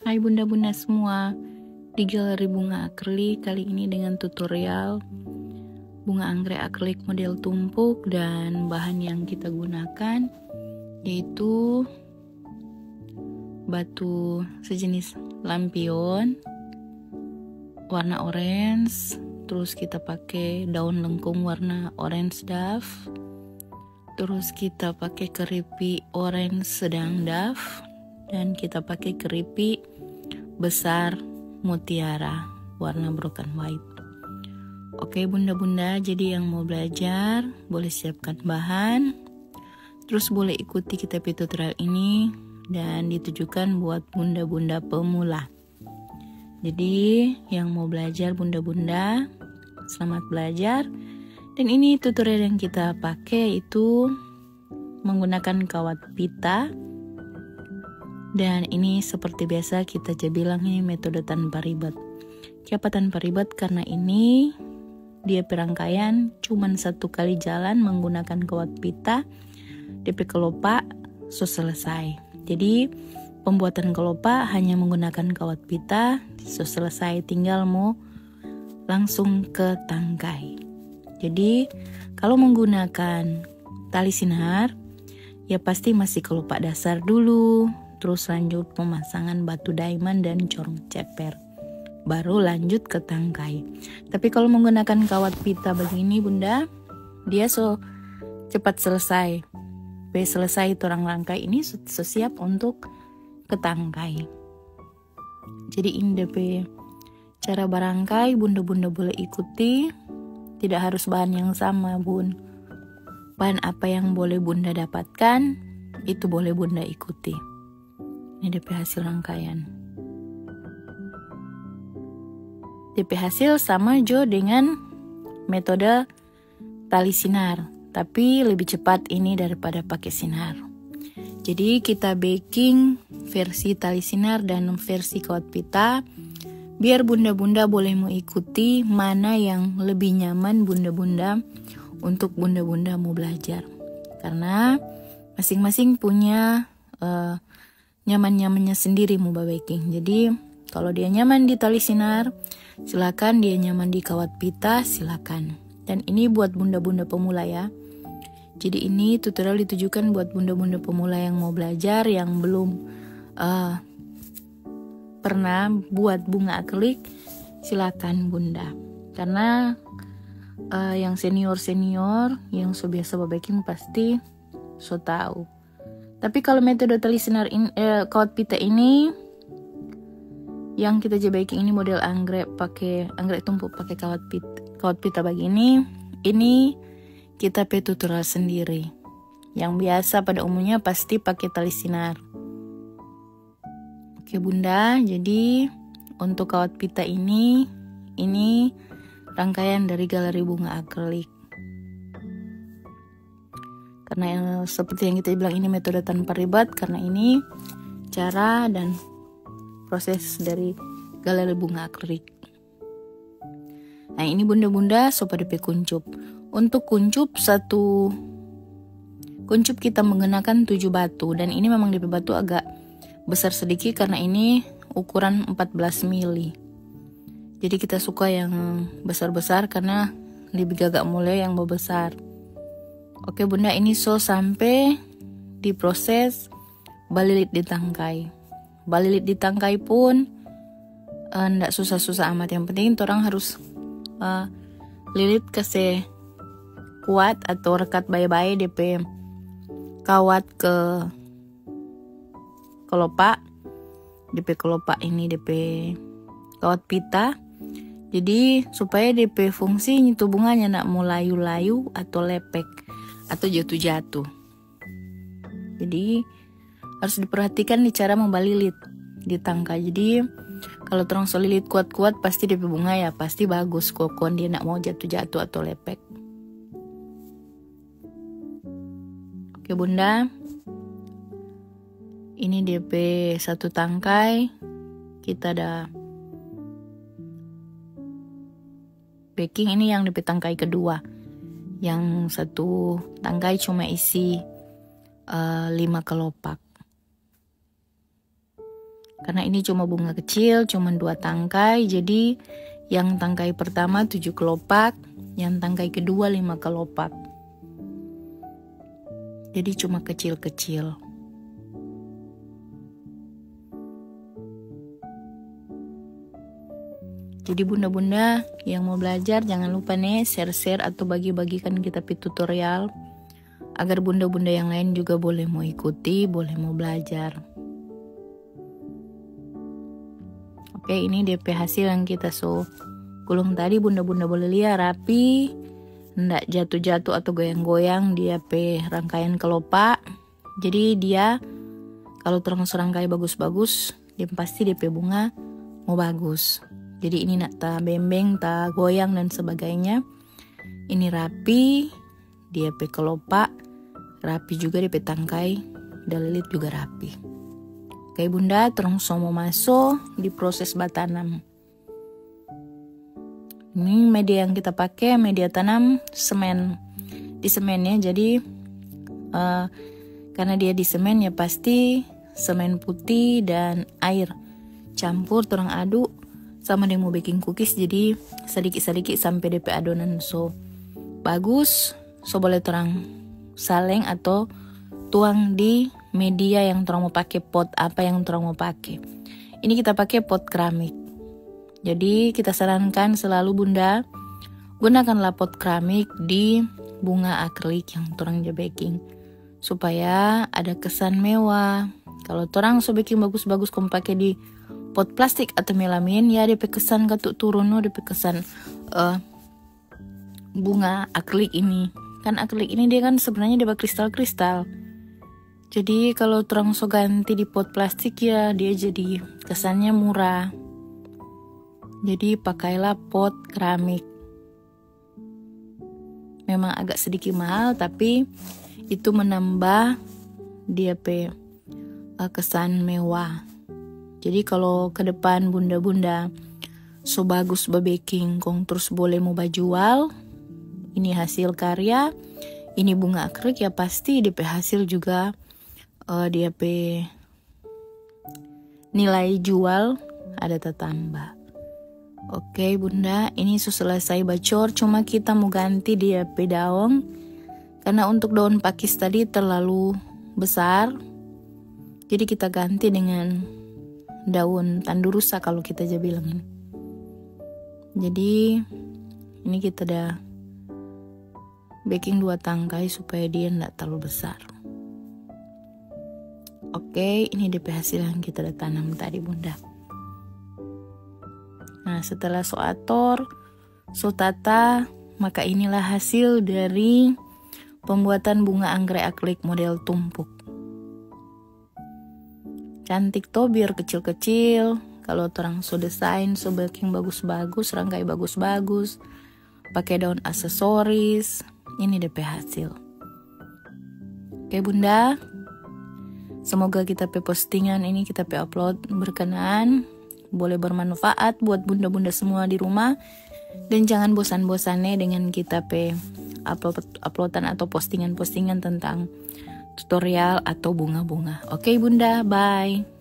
Hai bunda-bunda semua, di Galeri Bunga Akrilik kali ini dengan tutorial bunga anggrek akrilik model tumpuk, dan bahan yang kita gunakan yaitu batu sejenis lampion warna orange, terus kita pakai daun lengkung warna orange dove, terus kita pakai keripik orange sedang dove, dan kita pakai keripik besar mutiara warna broken white. Oke bunda-bunda, jadi yang mau belajar boleh siapkan bahan, terus boleh ikuti kita tutorial ini, dan ditujukan buat bunda-bunda pemula. Jadi yang mau belajar bunda-bunda, selamat belajar. Dan ini tutorial yang kita pakai itu menggunakan kawat pita. Dan ini seperti biasa kita bilang ini metode tanpa ribet. Kenapa tanpa ribet? Karena ini dia perangkaian cuman satu kali jalan menggunakan kawat pita, DP kelopak, selesai. Jadi pembuatan kelopak hanya menggunakan kawat pita, selesai, tinggal mau langsung ke tangkai. Jadi kalau menggunakan tali sinar ya pasti masih kelopak dasar dulu, terus lanjut pemasangan batu diamond dan corong ceper, baru lanjut ke tangkai. Tapi kalau menggunakan kawat pita begini bunda, dia cepat selesai. Selesai torang rangkai ini siap untuk ke tangkai. Jadi ini DP cara barangkai, bunda-bunda boleh ikuti. Tidak harus bahan yang sama bun. Bahan apa yang boleh bunda dapatkan, itu boleh bunda ikuti. Ini DP hasil rangkaian. DP hasil sama jo dengan metode tali sinar, tapi lebih cepat ini daripada pakai sinar. Jadi kita baking versi tali sinar dan versi kawat pita, biar bunda-bunda boleh mengikuti mana yang lebih nyaman bunda-bunda untuk bunda-bunda mau belajar. Karena masing-masing punya nyaman-nyamannya sendiri mau baking. Jadi kalau dia nyaman di tali sinar, silakan. Dia nyaman di kawat pita, silakan. Dan ini buat bunda-bunda pemula ya. Jadi ini tutorial ditujukan buat bunda-bunda pemula yang mau belajar, yang belum pernah buat bunga akrilik, silakan bunda. Karena yang senior-senior yang biasa baking pasti tahu. Tapi kalau metode tali sinar kawat pita ini, yang kita baking ini model anggrek tumpuk pakai kawat pita begini, ini kita tutorial sendiri. Yang biasa pada umumnya pasti pakai tali sinar. Oke bunda, jadi untuk kawat pita ini rangkaian dari Galeri Bunga Akrilik. Karena seperti yang kita bilang ini metode tanpa ribet, karena ini cara dan proses dari Galeri Bunga Akrilik. Nah ini bunda-bunda sobat DP kuncup. Untuk kuncup kita menggunakan 7 batu, dan ini memang DP batu agak besar sedikit karena ini ukuran 14 mili. Jadi kita suka yang besar-besar karena lebih gagak mulai yang besar. Oke bunda, ini sampai diproses balilit di tangkai. Balilit di tangkai pun ndak susah-susah amat. Yang penting orang harus lilit kasih kuat atau rekat baik-baik DP kawat ke kelopak. DP kelopak ini DP kawat pita. Jadi supaya DP fungsi itu bunganya nak mau layu-layu atau lepek atau jatuh-jatuh. Jadi harus diperhatikan di cara membalilit di tangkai. Jadi kalau terang lilit kuat-kuat pasti DP bunga ya pasti bagus. Kokon dia nak mau jatuh-jatuh atau lepek. Oke bunda, ini DP satu tangkai kita ada baking. Ini yang DP tangkai kedua, yang satu tangkai cuma isi 5 kelopak. Karena ini cuma bunga kecil, cuma 2 tangkai. Jadi yang tangkai pertama 7 kelopak, yang tangkai kedua 5 kelopak. Jadi cuma kecil-kecil. Jadi bunda-bunda yang mau belajar jangan lupa nih share-share atau bagi-bagikan kita tutorial agar bunda-bunda yang lain juga boleh mau ikuti, boleh mau belajar. Oke, ini DP hasil yang kita gulung tadi. Bunda-bunda boleh lihat rapi, ndak jatuh-jatuh atau goyang-goyang dia rangkaian kelopak. Jadi dia kalau terang serangkai bagus-bagus, dia pasti DP bunga mau bagus. Jadi ini nak ta bembeng, ta goyang dan sebagainya. Ini rapi, dia kelopak rapi juga, DP tangkai dan lilit juga rapi. Oke bunda, terus mau masuk di proses batanam. Ini media yang kita pakai media tanam semen. Di semennya jadi karena dia di semen ya pasti semen putih dan air campur terang aduk sama dengan mau baking cookies. Jadi sedikit-sedikit sampai DP adonan bagus. Boleh terang saleng atau tuang di media yang terang mau pakai, pot apa yang terang mau pakai. Ini kita pakai pot keramik. Jadi kita sarankan selalu bunda gunakanlah pot keramik di bunga akrilik yang terang baking supaya ada kesan mewah. Kalau terang baking bagus-bagus kamu pakai di pot plastik atau melamin ya DP kesan katuk turun DP kesan bunga akrilik ini. Kan akrilik ini dia kan sebenarnya dia kristal-kristal. Jadi kalau terang ganti di pot plastik ya dia jadi kesannya murah. Jadi pakailah pot keramik. Memang agak sedikit mahal tapi itu menambah dia kesan mewah. Jadi kalau ke depan bunda-bunda bagus baking kong terus boleh mau jual, ini hasil karya, ini bunga akrilik ya pasti DP hasil juga dia nilai jual ada tertambah. Oke bunda, ini sudah selesai bacor, cuma kita mau ganti dia daun karena untuk daun pakis tadi terlalu besar. Jadi kita ganti dengan daun tandurusa kalau kita aja bilang. Jadi ini kita udah baking 2 tangkai supaya dia enggak terlalu besar. Oke, ini DP hasil yang kita udah tanam tadi bunda. Nah setelah ator, tata, maka inilah hasil dari pembuatan bunga anggrek akrilik model tumpuk. Cantik toh biar kecil-kecil. Kalau orang desain, baking bagus-bagus, rangkai bagus-bagus, pakai daun aksesoris, ini DP hasil. Oke bunda, semoga kita postingan ini kita upload berkenan, boleh bermanfaat buat bunda-bunda semua di rumah. Dan jangan bosan-bosannya dengan kita uploadan atau postingan-postingan tentang tutorial atau bunga-bunga. Oke bunda, bye.